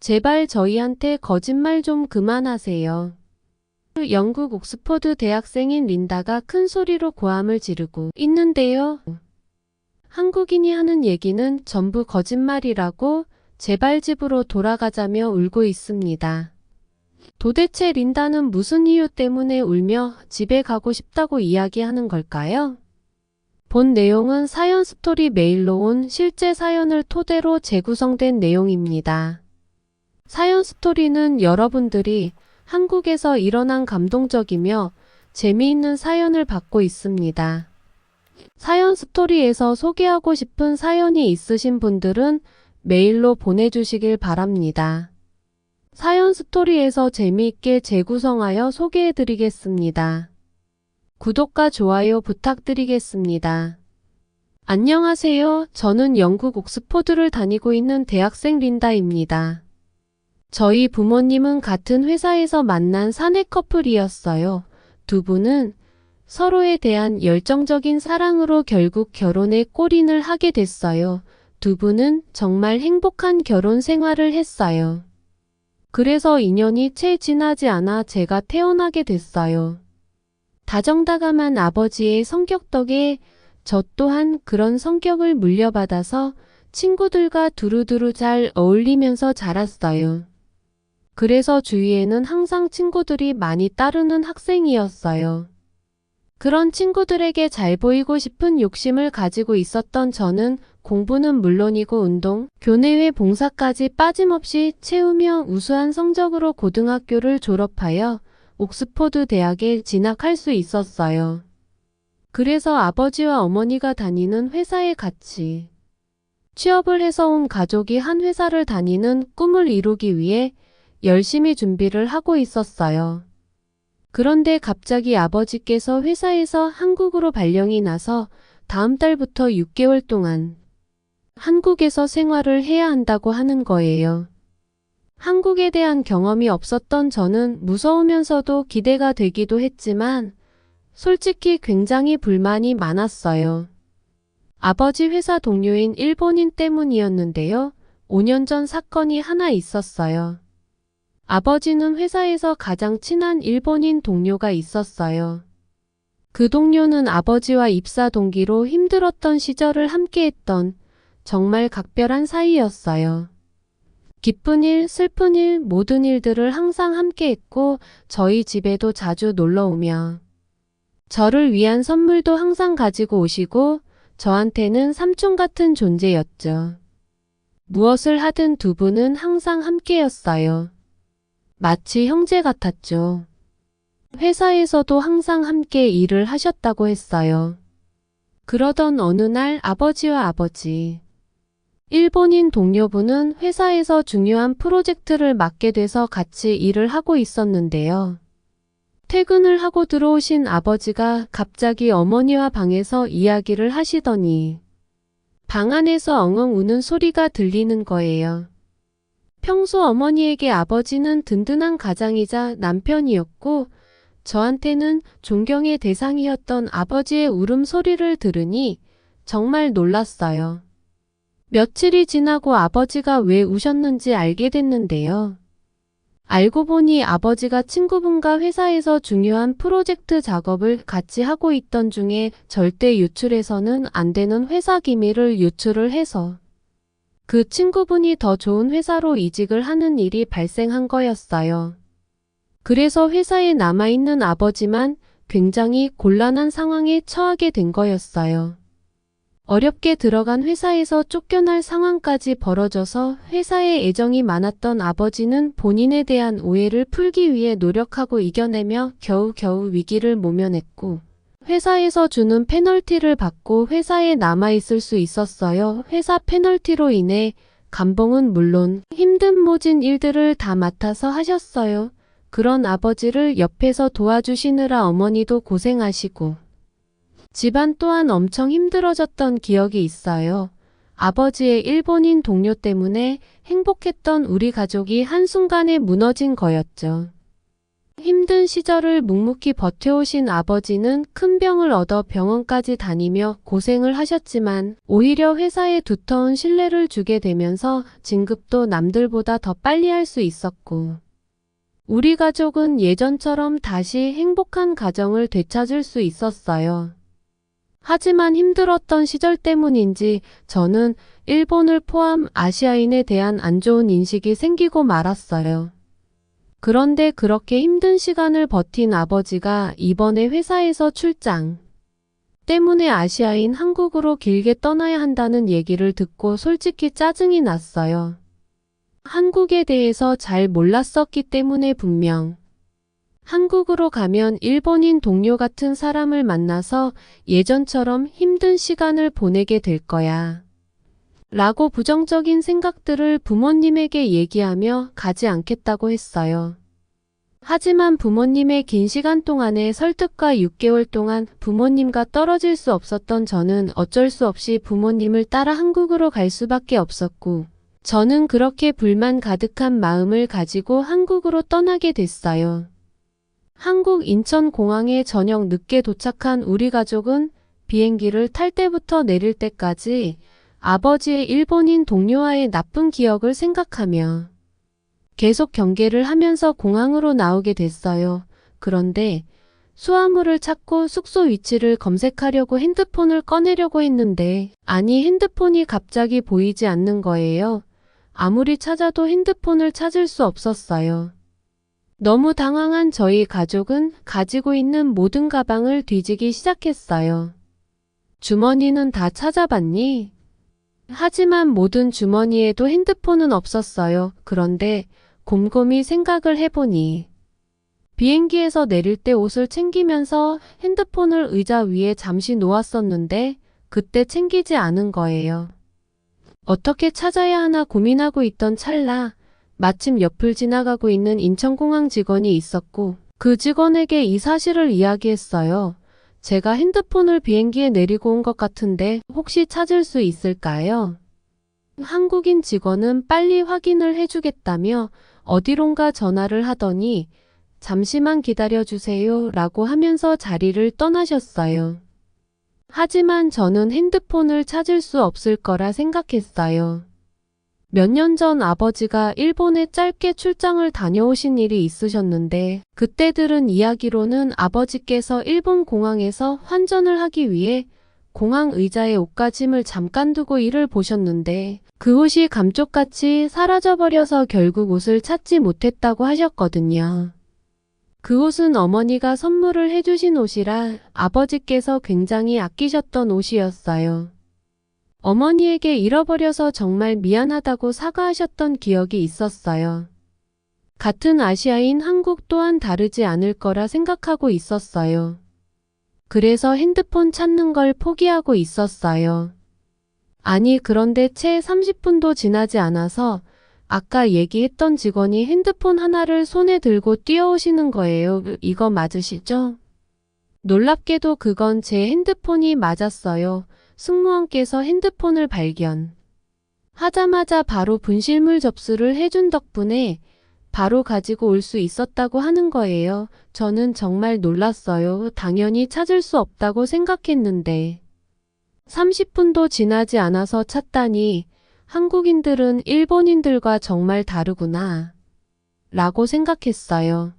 제발 저희한테 거짓말 좀 그만하세요. 영국 옥스퍼드 대학생인 린다가 큰 소리로 고함을 지르고 있는데요. 한국인이 하는 얘기는 전부 거짓말이라고 제발 집으로 돌아가자며 울고 있습니다. 도대체 린다는 무슨 이유 때문에 울며 집에 가고 싶다고 이야기하는 걸까요? 본 내용은 사연 스토리 메일로 온 실제 사연을 토대로 재구성된 내용입니다. 사연 스토리는 여러분들이 한국에서 일어난 감동적이며 재미있는 사연을 받고 있습니다. 사연 스토리에서 소개하고 싶은 사연이 있으신 분들은 메일로 보내주시길 바랍니다. 사연 스토리에서 재미있게 재구성하여 소개해드리겠습니다. 구독과 좋아요 부탁드리겠습니다. 안녕하세요. 저는 영국 옥스퍼드를 다니고 있는 대학생 린다입니다. 저희 부모님은 같은 회사에서 만난 사내 커플이었어요. 두 분은 서로에 대한 열정적인 사랑으로 결국 결혼에 골인을 하게 됐어요. 두 분은 정말 행복한 결혼 생활을 했어요. 그래서 2년이 채 지나지 않아 제가 태어나게 됐어요. 다정다감한 아버지의 성격 덕에 저 또한 그런 성격을 물려받아서 친구들과 두루두루 잘 어울리면서 자랐어요. 그래서 주위에는 항상 친구들이 많이 따르는 학생이었어요. 그런 친구들에게 잘 보이고 싶은 욕심을 가지고 있었던 저는 공부는 물론이고 운동, 교내외 봉사까지 빠짐없이 채우며 우수한 성적으로 고등학교를 졸업하여 옥스퍼드 대학에 진학할 수 있었어요. 그래서 아버지와 어머니가 다니는 회사에 같이 취업을 해서 온 가족이 한 회사를 다니는 꿈을 이루기 위해 열심히 준비를 하고 있었어요. 그런데 갑자기 아버지께서 회사에서 한국으로 발령이 나서 다음 달부터 6개월 동안 한국에서 생활을 해야 한다고 하는 거예요. 한국에 대한 경험이 없었던 저는 무서우면서도 기대가 되기도 했지만 솔직히 굉장히 불만이 많았어요. 아버지 회사 동료인 일본인 때문이었는데요. 5년 전 사건이 하나 있었어요. 아버지는 회사에서 가장 친한 일본인 동료가 있었어요. 그 동료는 아버지와 입사 동기로 힘들었던 시절을 함께했던 정말 각별한 사이였어요. 기쁜 일, 슬픈 일, 모든 일들을 항상 함께했고 저희 집에도 자주 놀러오며 저를 위한 선물도 항상 가지고 오시고 저한테는 삼촌 같은 존재였죠. 무엇을 하든 두 분은 항상 함께였어요. 마치 형제 같았죠. 회사에서도 항상 함께 일을 하셨다고 했어요. 그러던 어느 날 아버지와 아버지, 일본인 동료분은 회사에서 중요한 프로젝트를 맡게 돼서 같이 일을 하고 있었는데요. 퇴근을 하고 들어오신 아버지가 갑자기 어머니와 방에서 이야기를 하시더니 방 안에서 엉엉 우는 소리가 들리는 거예요. 평소 어머니에게 아버지는 든든한 가장이자 남편이었고 저한테는 존경의 대상이었던 아버지의 울음소리를 들으니 정말 놀랐어요. 며칠이 지나고 아버지가 왜 우셨는지 알게 됐는데요. 알고 보니 아버지가 친구분과 회사에서 중요한 프로젝트 작업을 같이 하고 있던 중에 절대 유출해서는 안 되는 회사 기밀을 유출을 해서 그 친구분이 더 좋은 회사로 이직을 하는 일이 발생한 거였어요. 그래서 회사에 남아있는 아버지만 굉장히 곤란한 상황에 처하게 된 거였어요. 어렵게 들어간 회사에서 쫓겨날 상황까지 벌어져서 회사에 애정이 많았던 아버지는 본인에 대한 오해를 풀기 위해 노력하고 이겨내며 겨우겨우 위기를 모면했고 회사에서 주는 페널티를 받고 회사에 남아있을 수 있었어요. 회사 페널티로 인해 감봉은 물론 힘든 모진 일들을 다 맡아서 하셨어요. 그런 아버지를 옆에서 도와주시느라 어머니도 고생하시고 집안 또한 엄청 힘들어졌던 기억이 있어요. 아버지의 일본인 동료 때문에 행복했던 우리 가족이 한순간에 무너진 거였죠. 힘든 시절을 묵묵히 버텨오신 아버지는 큰 병을 얻어 병원까지 다니며 고생을 하셨지만 오히려 회사에 두터운 신뢰를 주게 되면서 진급도 남들보다 더 빨리 할 수 있었고 우리 가족은 예전처럼 다시 행복한 가정을 되찾을 수 있었어요. 하지만 힘들었던 시절 때문인지 저는 일본을 포함 아시아인에 대한 안 좋은 인식이 생기고 말았어요. 그런데 그렇게 힘든 시간을 버틴 아버지가 이번에 회사에서 출장 때문에 아시아인 한국으로 길게 떠나야 한다는 얘기를 듣고 솔직히 짜증이 났어요. 한국에 대해서 잘 몰랐었기 때문에 분명 한국으로 가면 일본인 동료 같은 사람을 만나서 예전처럼 힘든 시간을 보내게 될 거야. 라고 부정적인 생각들을 부모님에게 얘기하며 가지 않겠다고 했어요. 하지만 부모님의 긴 시간 동안의 설득과 6개월 동안 부모님과 떨어질 수 없었던 저는 어쩔 수 없이 부모님을 따라 한국으로 갈 수밖에 없었고 저는 그렇게 불만 가득한 마음을 가지고 한국으로 떠나게 됐어요. 한국 인천공항에 저녁 늦게 도착한 우리 가족은 비행기를 탈 때부터 내릴 때까지 아버지의 일본인 동료와의 나쁜 기억을 생각하며 계속 경계를 하면서 공항으로 나오게 됐어요. 그런데 수화물을 찾고 숙소 위치를 검색하려고 핸드폰을 꺼내려고 했는데 아니 핸드폰이 갑자기 보이지 않는 거예요. 아무리 찾아도 핸드폰을 찾을 수 없었어요. 너무 당황한 저희 가족은 가지고 있는 모든 가방을 뒤지기 시작했어요. 주머니는 다 찾아봤니? 하지만 모든 주머니에도 핸드폰은 없었어요. 그런데 곰곰이 생각을 해보니 비행기에서 내릴 때 옷을 챙기면서 핸드폰을 의자 위에 잠시 놓았었는데 그때 챙기지 않은 거예요. 어떻게 찾아야 하나 고민하고 있던 찰나 마침 옆을 지나가고 있는 인천공항 직원이 있었고 그 직원에게 이 사실을 이야기했어요. 제가 핸드폰을 비행기에 내리고 온 것 같은데 혹시 찾을 수 있을까요? 한국인 직원은 빨리 확인을 해주겠다며 어디론가 전화를 하더니 잠시만 기다려주세요 라고 하면서 자리를 떠나셨어요. 하지만 저는 핸드폰을 찾을 수 없을 거라 생각했어요. 몇 년 전 아버지가 일본에 짧게 출장을 다녀오신 일이 있으셨는데 그때 들은 이야기로는 아버지께서 일본 공항에서 환전을 하기 위해 공항 의자에 옷가짐을 잠깐 두고 일을 보셨는데 그 옷이 감쪽같이 사라져버려서 결국 옷을 찾지 못했다고 하셨거든요. 그 옷은 어머니가 선물을 해주신 옷이라 아버지께서 굉장히 아끼셨던 옷이었어요. 어머니에게 잃어버려서 정말 미안하다고 사과하셨던 기억이 있었어요. 같은 아시아인 한국 또한 다르지 않을 거라 생각하고 있었어요. 그래서 핸드폰 찾는 걸 포기하고 있었어요. 아니 그런데 채 30분도 지나지 않아서 아까 얘기했던 직원이 핸드폰 하나를 손에 들고 뛰어오시는 거예요. 이거 맞으시죠? 놀랍게도 그건 제 핸드폰이 맞았어요. 승무원께서 핸드폰을 발견 하자마자 바로 분실물 접수를 해준 덕분에 바로 가지고 올 수 있었다고 하는 거예요. 저는 정말 놀랐어요. 당연히 찾을 수 없다고 생각했는데 30분도 지나지 않아서 찾다니 한국인들은 일본인들과 정말 다르구나 라고 생각했어요.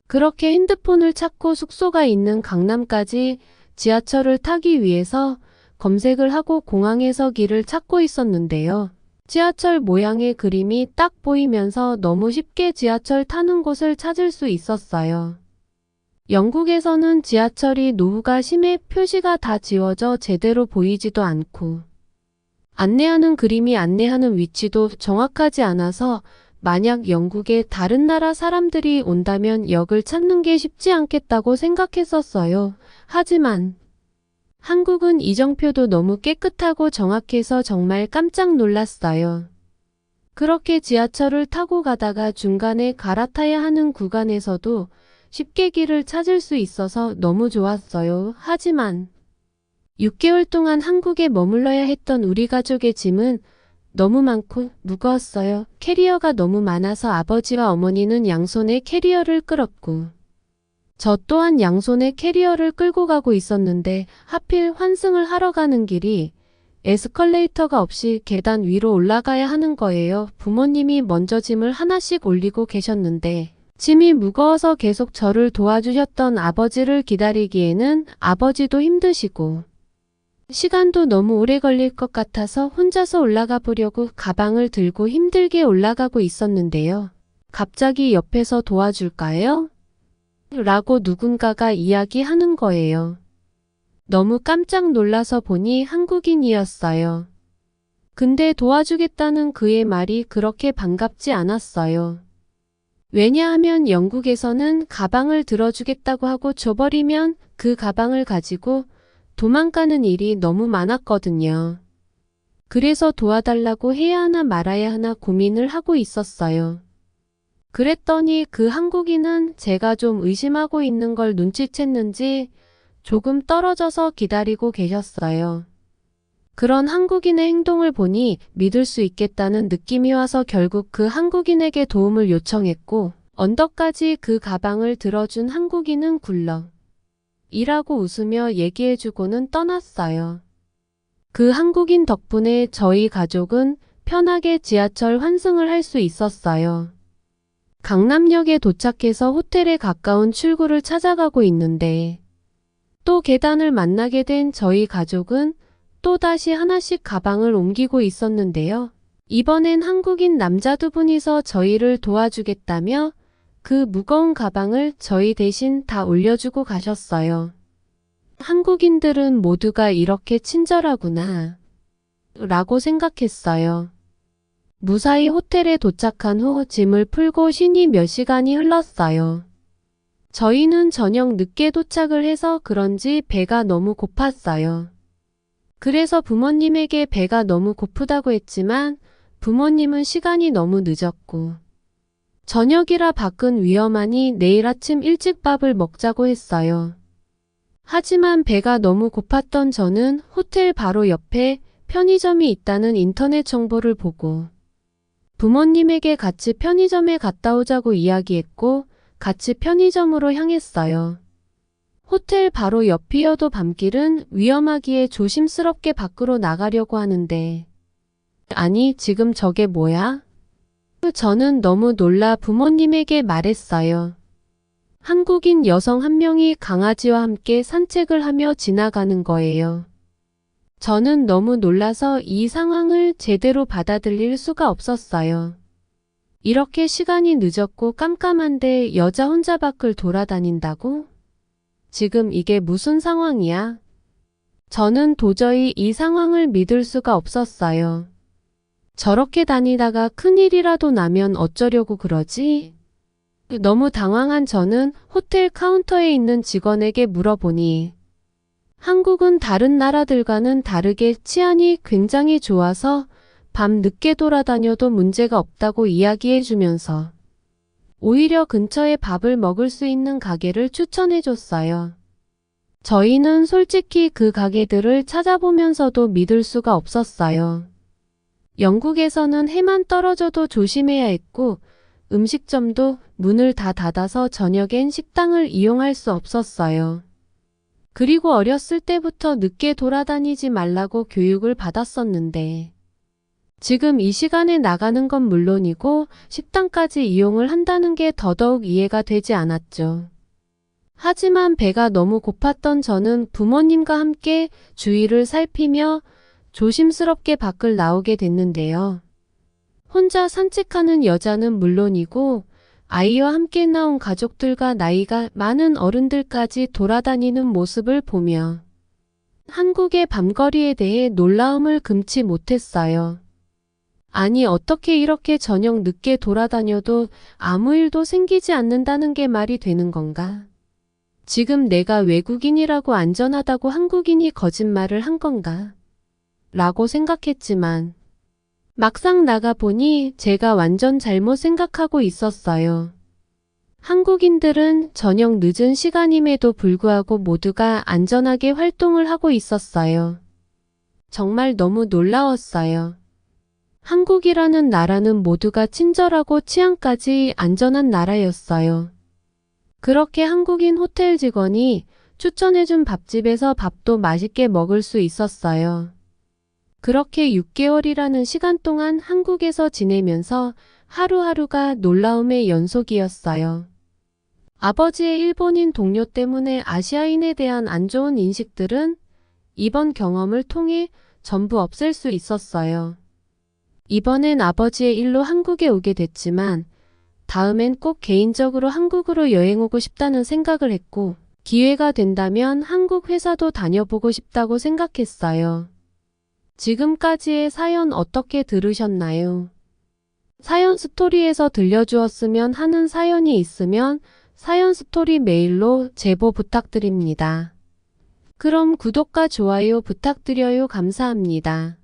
그렇게 핸드폰을 찾고 숙소가 있는 강남까지 지하철을 타기 위해서 검색을 하고 공항에서 길을 찾고 있었는데요. 지하철 모양의 그림이 딱 보이면서 너무 쉽게 지하철 타는 곳을 찾을 수 있었어요. 영국에서는 지하철이 노후가 심해 표시가 다 지워져 제대로 보이지도 않고 안내하는 그림이 안내하는 위치도 정확하지 않아서 만약 영국에 다른 나라 사람들이 온다면 역을 찾는 게 쉽지 않겠다고 생각했었어요. 하지만 한국은 이정표도 너무 깨끗하고 정확해서 정말 깜짝 놀랐어요. 그렇게 지하철을 타고 가다가 중간에 갈아타야 하는 구간에서도 쉽게 길을 찾을 수 있어서 너무 좋았어요. 하지만 6개월 동안 한국에 머물러야 했던 우리 가족의 짐은 너무 많고 무거웠어요. 캐리어가 너무 많아서 아버지와 어머니는 양손에 캐리어를 끌었고 저 또한 양손에 캐리어를 끌고 가고 있었는데 하필 환승을 하러 가는 길이 에스컬레이터가 없이 계단 위로 올라가야 하는 거예요. 부모님이 먼저 짐을 하나씩 올리고 계셨는데 짐이 무거워서 계속 저를 도와주셨던 아버지를 기다리기에는 아버지도 힘드시고 시간도 너무 오래 걸릴 것 같아서 혼자서 올라가 보려고 가방을 들고 힘들게 올라가고 있었는데요. 갑자기 옆에서 도와줄까요? 라고 누군가가 이야기하는 거예요. 너무 깜짝 놀라서 보니 한국인이었어요. 근데 도와주겠다는 그의 말이 그렇게 반갑지 않았어요. 왜냐하면 영국에서는 가방을 들어주겠다고 하고 줘버리면 그 가방을 가지고 도망가는 일이 너무 많았거든요. 그래서 도와달라고 해야 하나 말아야 하나 고민을 하고 있었어요. 그랬더니 그 한국인은 제가 좀 의심하고 있는 걸 눈치챘는지 조금 떨어져서 기다리고 계셨어요. 그런 한국인의 행동을 보니 믿을 수 있겠다는 느낌이 와서 결국 그 한국인에게 도움을 요청했고 언덕까지 그 가방을 들어준 한국인은 굴러 일하고 웃으며 얘기해주고는 떠났어요. 그 한국인 덕분에 저희 가족은 편하게 지하철 환승을 할 수 있었어요. 강남역에 도착해서 호텔에 가까운 출구를 찾아가고 있는데 또 계단을 만나게 된 저희 가족은 또다시 하나씩 가방을 옮기고 있었는데요. 이번엔 한국인 남자 두 분이서 저희를 도와주겠다며 그 무거운 가방을 저희 대신 다 올려주고 가셨어요. 한국인들은 모두가 이렇게 친절하구나 라고 생각했어요. 무사히 호텔에 도착한 후 짐을 풀고 쉬니 몇 시간이 흘렀어요. 저희는 저녁 늦게 도착을 해서 그런지 배가 너무 고팠어요. 그래서 부모님에게 배가 너무 고프다고 했지만 부모님은 시간이 너무 늦었고 저녁이라 밖은 위험하니 내일 아침 일찍 밥을 먹자고 했어요. 하지만 배가 너무 고팠던 저는 호텔 바로 옆에 편의점이 있다는 인터넷 정보를 보고 부모님에게 같이 편의점에 갔다 오자고 이야기했고 같이 편의점으로 향했어요. 호텔 바로 옆이어도 밤길은 위험하기에 조심스럽게 밖으로 나가려고 하는데 아니 지금 저게 뭐야? 저는 너무 놀라 부모님에게 말했어요. 한국인 여성 한 명이 강아지와 함께 산책을 하며 지나가는 거예요. 저는 너무 놀라서 이 상황을 제대로 받아들일 수가 없었어요. 이렇게 시간이 늦었고 깜깜한데 여자 혼자 밖을 돌아다닌다고? 지금 이게 무슨 상황이야? 저는 도저히 이 상황을 믿을 수가 없었어요. 저렇게 다니다가 큰일이라도 나면 어쩌려고 그러지? 너무 당황한 저는 호텔 카운터에 있는 직원에게 물어보니 한국은 다른 나라들과는 다르게 치안이 굉장히 좋아서 밤 늦게 돌아다녀도 문제가 없다고 이야기해 주면서 오히려 근처에 밥을 먹을 수 있는 가게를 추천해 줬어요. 저희는 솔직히 그 가게들을 찾아보면서도 믿을 수가 없었어요. 영국에서는 해만 떨어져도 조심해야 했고 음식점도 문을 다 닫아서 저녁엔 식당을 이용할 수 없었어요. 그리고 어렸을 때부터 늦게 돌아다니지 말라고 교육을 받았었는데 지금 이 시간에 나가는 건 물론이고 식당까지 이용을 한다는 게 더더욱 이해가 되지 않았죠. 하지만 배가 너무 고팠던 저는 부모님과 함께 주위를 살피며 조심스럽게 밖을 나오게 됐는데요. 혼자 산책하는 여자는 물론이고 아이와 함께 나온 가족들과 나이가 많은 어른들까지 돌아다니는 모습을 보며 한국의 밤거리에 대해 놀라움을 금치 못했어요. 아니 어떻게 이렇게 저녁 늦게 돌아다녀도 아무 일도 생기지 않는다는 게 말이 되는 건가? 지금 내가 외국인이라고 안전하다고 한국인이 거짓말을 한 건가? 라고 생각했지만 막상 나가보니 제가 완전 잘못 생각하고 있었어요. 한국인들은 저녁 늦은 시간임에도 불구하고 모두가 안전하게 활동을 하고 있었어요. 정말 너무 놀라웠어요. 한국이라는 나라는 모두가 친절하고 치안까지 안전한 나라였어요. 그렇게 한국인 호텔 직원이 추천해준 밥집에서 밥도 맛있게 먹을 수 있었어요. 그렇게 6개월이라는 시간 동안 한국에서 지내면서 하루하루가 놀라움의 연속이었어요. 아버지의 일본인 동료 때문에 아시아인에 대한 안 좋은 인식들은 이번 경험을 통해 전부 없앨 수 있었어요. 이번엔 아버지의 일로 한국에 오게 됐지만 다음엔 꼭 개인적으로 한국으로 여행 오고 싶다는 생각을 했고 기회가 된다면 한국 회사도 다녀보고 싶다고 생각했어요. 지금까지의 사연 어떻게 들으셨나요? 사연 스토리에서 들려주었으면 하는 사연이 있으면 사연 스토리 메일로 제보 부탁드립니다. 그럼 구독과 좋아요 부탁드려요. 감사합니다.